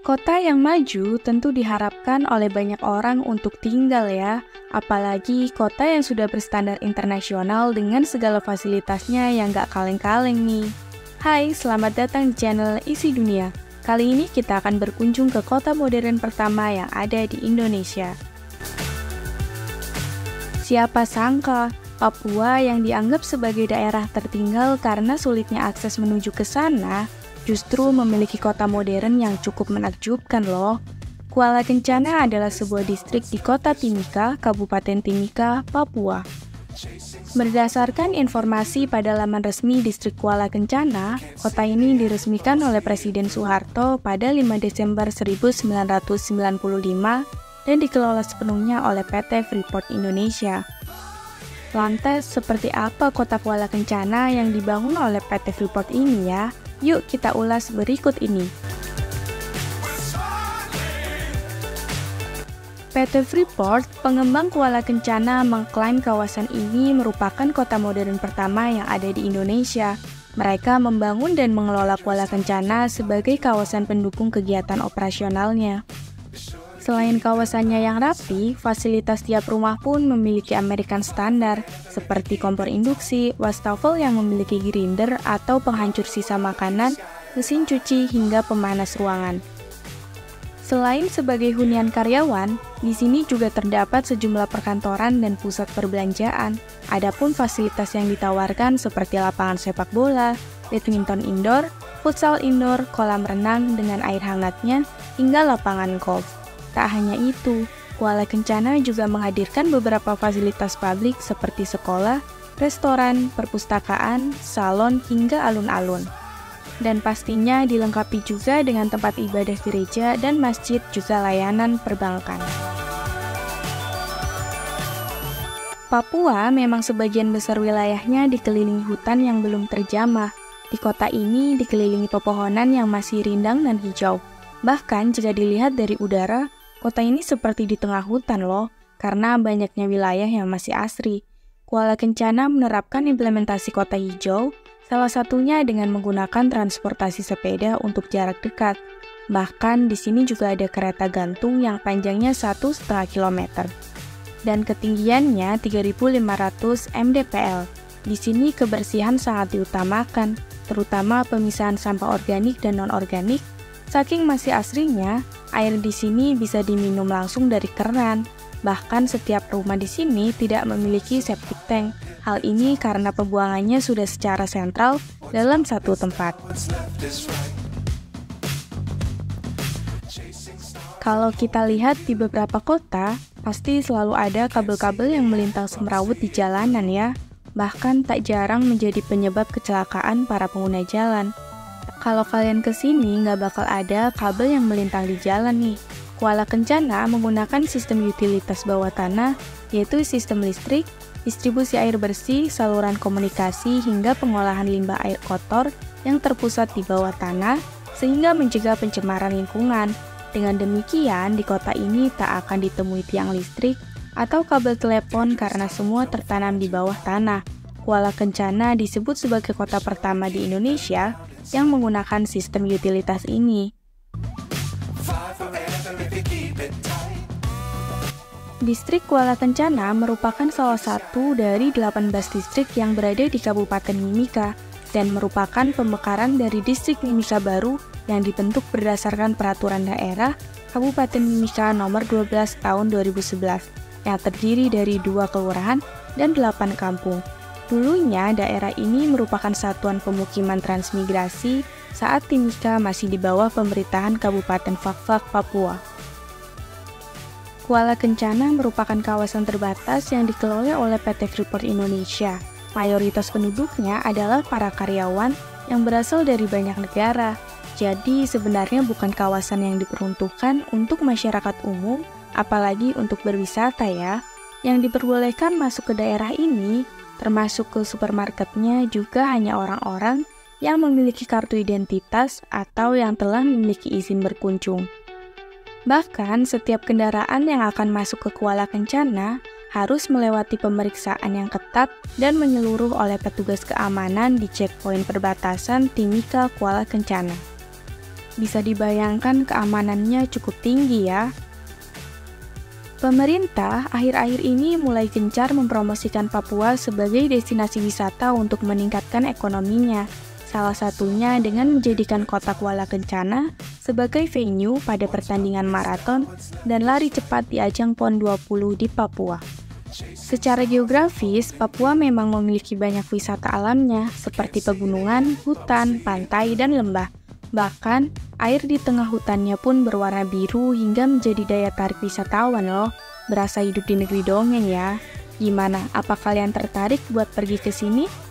Kota yang maju tentu diharapkan oleh banyak orang untuk tinggal ya, apalagi kota yang sudah berstandar internasional dengan segala fasilitasnya yang gak kaleng-kaleng nih. Hai, selamat datang di channel Isi Dunia. Kali ini kita akan berkunjung ke kota modern pertama yang ada di Indonesia. Siapa sangka, Papua yang dianggap sebagai daerah tertinggal karena sulitnya akses menuju ke sana, justru memiliki kota modern yang cukup menakjubkan loh. Kuala Kencana adalah sebuah distrik di kota Timika, Kabupaten Timika, Papua. Berdasarkan informasi pada laman resmi distrik Kuala Kencana, kota ini diresmikan oleh Presiden Soeharto pada 5 Desember 1995 dan dikelola sepenuhnya oleh PT Freeport Indonesia. Lantas, seperti apa kota Kuala Kencana yang dibangun oleh PT Freeport ini ya? Yuk kita ulas berikut ini. PT Freeport, pengembang Kuala Kencana, mengklaim kawasan ini merupakan kota modern pertama yang ada di Indonesia. Mereka membangun dan mengelola Kuala Kencana sebagai kawasan pendukung kegiatan operasionalnya. Selain kawasannya yang rapi, fasilitas tiap rumah pun memiliki American Standard, seperti kompor induksi, wastafel yang memiliki grinder atau penghancur sisa makanan, mesin cuci, hingga pemanas ruangan. Selain sebagai hunian karyawan, di sini juga terdapat sejumlah perkantoran dan pusat perbelanjaan. Adapun fasilitas yang ditawarkan seperti lapangan sepak bola, badminton indoor, futsal indoor, kolam renang dengan air hangatnya, hingga lapangan golf. Tak hanya itu, Kuala Kencana juga menghadirkan beberapa fasilitas publik seperti sekolah, restoran, perpustakaan, salon, hingga alun-alun. Dan pastinya dilengkapi juga dengan tempat ibadah gereja dan masjid juga layanan perbankan. Papua memang sebagian besar wilayahnya dikelilingi hutan yang belum terjamah. Di kota ini dikelilingi pepohonan yang masih rindang dan hijau. Bahkan jika dilihat dari udara, kota ini seperti di tengah hutan loh, karena banyaknya wilayah yang masih asri. Kuala Kencana menerapkan implementasi kota hijau, salah satunya dengan menggunakan transportasi sepeda untuk jarak dekat. Bahkan di sini juga ada kereta gantung yang panjangnya 1,5 km. Dan ketinggiannya 3.500 mdpl. Di sini kebersihan sangat diutamakan, terutama pemisahan sampah organik dan non-organik. Saking masih asrinya, air di sini bisa diminum langsung dari keran. Bahkan setiap rumah di sini tidak memiliki septic tank. Hal ini karena pembuangannya sudah secara sentral dalam satu tempat. Kalau kita lihat di beberapa kota, pasti selalu ada kabel-kabel yang melintang semrawut di jalanan ya. Bahkan tak jarang menjadi penyebab kecelakaan para pengguna jalan. Kalau kalian kesini, nggak bakal ada kabel yang melintang di jalan nih. Kuala Kencana menggunakan sistem utilitas bawah tanah, yaitu sistem listrik, distribusi air bersih, saluran komunikasi, hingga pengolahan limbah air kotor yang terpusat di bawah tanah, sehingga mencegah pencemaran lingkungan. Dengan demikian, di kota ini tak akan ditemui tiang listrik atau kabel telepon karena semua tertanam di bawah tanah. Kuala Kencana disebut sebagai kota pertama di Indonesia yang menggunakan sistem utilitas ini. Distrik Kuala Kencana merupakan salah satu dari 18 distrik yang berada di Kabupaten Mimika dan merupakan pemekaran dari distrik Mimika baru yang dibentuk berdasarkan Peraturan Daerah Kabupaten Mimika Nomor 12 Tahun 2011 yang terdiri dari 2 kelurahan dan 8 kampung. Dulunya, daerah ini merupakan satuan pemukiman transmigrasi saat Timika masih di bawah pemerintahan Kabupaten Fakfak, Papua. Kuala Kencana merupakan kawasan terbatas yang dikelola oleh PT Freeport Indonesia. Mayoritas penduduknya adalah para karyawan yang berasal dari banyak negara. Jadi sebenarnya bukan kawasan yang diperuntukkan untuk masyarakat umum, apalagi untuk berwisata ya. Yang diperbolehkan masuk ke daerah ini termasuk ke supermarketnya juga hanya orang-orang yang memiliki kartu identitas atau yang telah memiliki izin berkunjung. Bahkan, setiap kendaraan yang akan masuk ke Kuala Kencana harus melewati pemeriksaan yang ketat dan menyeluruh oleh petugas keamanan di checkpoint perbatasan Timika Kuala Kencana. bisa dibayangkan keamanannya cukup tinggi ya. Pemerintah akhir-akhir ini mulai gencar mempromosikan Papua sebagai destinasi wisata untuk meningkatkan ekonominya. Salah satunya dengan menjadikan kota Kuala Kencana sebagai venue pada pertandingan maraton dan lari cepat di ajang PON 20 di Papua. Secara geografis, Papua memang memiliki banyak wisata alamnya seperti pegunungan, hutan, pantai, dan lembah. Bahkan, air di tengah hutannya pun berwarna biru hingga menjadi daya tarik wisatawan loh. Berasa hidup di negeri dongeng ya. Gimana, apa kalian tertarik buat pergi ke sini?